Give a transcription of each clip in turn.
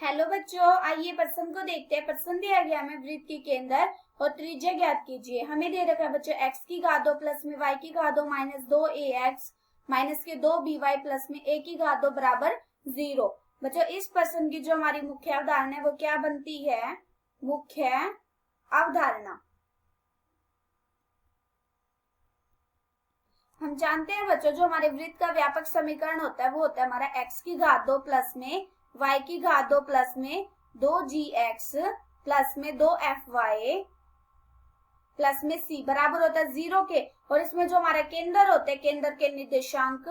Hello बच्चों, आइए प्रश्न को देखते हैं। प्रश्न दिया गया हमें वृत्त के केंद्र और त्रिज्या ज्ञात कीजिए। हमें दे रखा है बच्चों x की घात 2 प्लस में y की घात 2 माइनस 2ax माइनस के 2by प्लस में a की घात 2 बराबर 0। बच्चों इस प्रश्न की जो हमारी मुख्य अवधारणा है वो क्या बनती है? मुख्य अवधारणा। हम जानते हैं बच्चों जो हमारे वृत्त का व्यापक समीकरण होता है वो होता है हमारा x की घात 2 प्लस में y की घात 2 प्लस में 2gx प्लस में 2fy प्लस में c बराबर होता है 0 के। और इसमें जो हमारे केंद्र होते हैं, केंद्र के निर्देशांक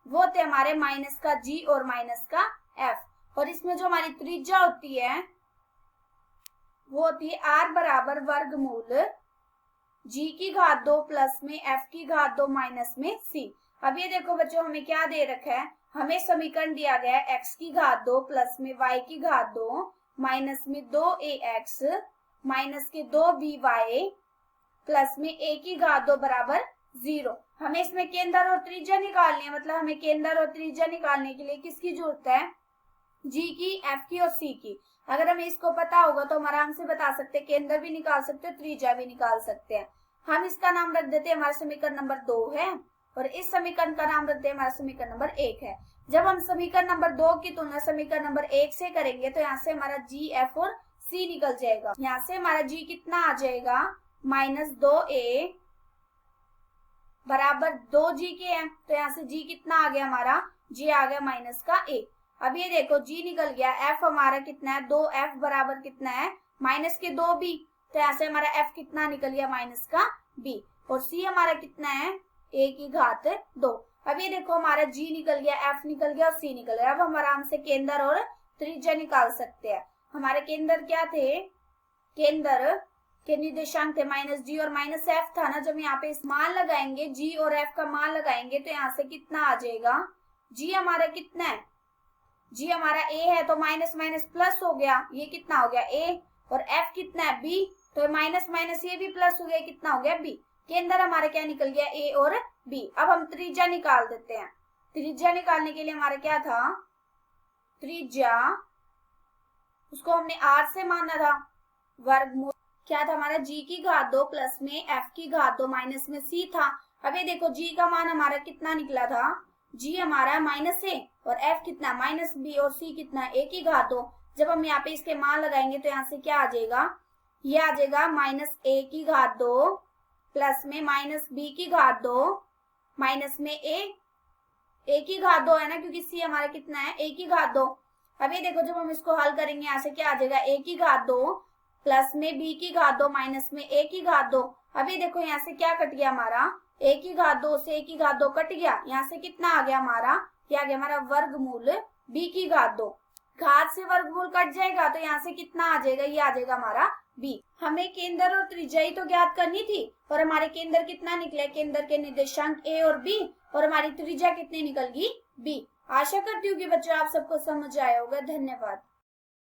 वो होते हैं हमारे माइनस का g और माइनस का f। और इसमें जो हमारी त्रिज्या होती है वो होती है r बराबर वर्गमूल g की घात 2 प्लस में f की घात 2 माइनस में c। अब ये देखो बच्चों हमें क्या दे रखा है, हमें समीकरण दिया गया है x की घात 2 प्लस में y की घात 2 माइनस में 2ax माइनस के 2by प्लस में a की घात 2 बराबर 0। हमें इसमें केंद्र और त्रिज्या निकालनी है, मतलब हमें केंद्र और त्रिज्या निकालने के लिए किसकी जरूरत है? g की, f की और c की। अगर हमें इसको पता होगा तो हम आराम से बता सकते हैं, केंद्र भी निकाल सकते हैं, त्रिज्या भी निकाल सकते हैं। हम इसका नाम रख देते हैं, हमारा समीकरण नंबर 2 है और इस समीकरण का नाम रखते हैं हमारा समीकरण नंबर 1 है। जब हम समीकरण नंबर 2 की तुलना समीकरण नंबर 1 से करेंगे तो यहाँ से हमारा g, f और c निकल जाएगा। यहाँ से हमारा g कितना आ जाएगा? माइनस 2a बराबर 2g के है, तो यहाँ से g कितना आ गया हमारा? g आ गया माइनस का a। अब ये देखो g निकल गया, f हमारा कितना है? 2f बराबर कितना है? माइनस के 2b, तो यहाँ से हमारा f कितना निकल गया? माइनस का b। और c हमारा कितना है? a की घात 2। अब ये देखो हमारा g निकल गया, f निकल गया और c निकल गया। अब हम आराम से केंद्र और त्रिज्या निकाल सकते हैं। हमारे केंद्र क्या थे? केंद्र के निर्देशांक थे माइनस g और माइनस f था ना। जब यहाँ पे इस मान लगाएंगे, g और f का मान लगाएंगे तो यहाँ से कितना आ जाएगा? g हमारा कितना है? g हमारा a है तो माइनस माइनस प्लस हो गया, ये कितना हो गया? a। और f कितना है? b, तो माइनस माइनस ये भी प्लस हो गया, कितना हो गया? b। केंद्र हमारा क्या निकल गया? a और b। अब हम त्रिज्या निकाल देते हैं। त्रिज्या निकालने के लिए हमारा क्या था? त्रिज्या उसको हमने r से माना था, वर्गमूल क्या था हमारा? g की घात 2 प्लस में f की घात 2 माइनस में c था। अब ये देखो g का मान हमारा कितना निकला था? g हमारा माइनस a और f कितना? माइनस b और c कितना? a की घात 2। जब हम यहाँ पे इसके मान लगाएंगे तो यहाँ से क्या आ जाएगा? ये आ जाएगा माइनस a की घात 2 प्लस में माइनस b की घात 2 माइनस में a की घात 2 है ना, क्योंकि c हमारा कितना है? a की घात 2। अब ये देखो जब हम इसको हल करेंगे यहाँ से क्या आ जाएगा? a की घात 2 प्लस में b की घात 2 माइनस में a की घात 2। अब ये देखो यहाँ से क्या कट गया हमारा? a की घात 2 से a की घात 2 कट गया, यहाँ से कितना आ गया हमारा? क्या आ गया हमारा? वर्गमूल b की घात 2। घात से वर्गमूल कट जाएगा तो यहाँ से कितना आ जाएगा? ये आ जाएगा हमारा b। हमें केंद्र और त्रिज्या ही तो ज्ञात करनी थी और हमारे केंद्र कितना निकले? केंद्र के निर्देशांक a और b और हमारी त्रिज्या कितनी निकल गई? b। आशा करती हूँ कि बच्चों आप सबको समझ आया होगा। धन्यवाद।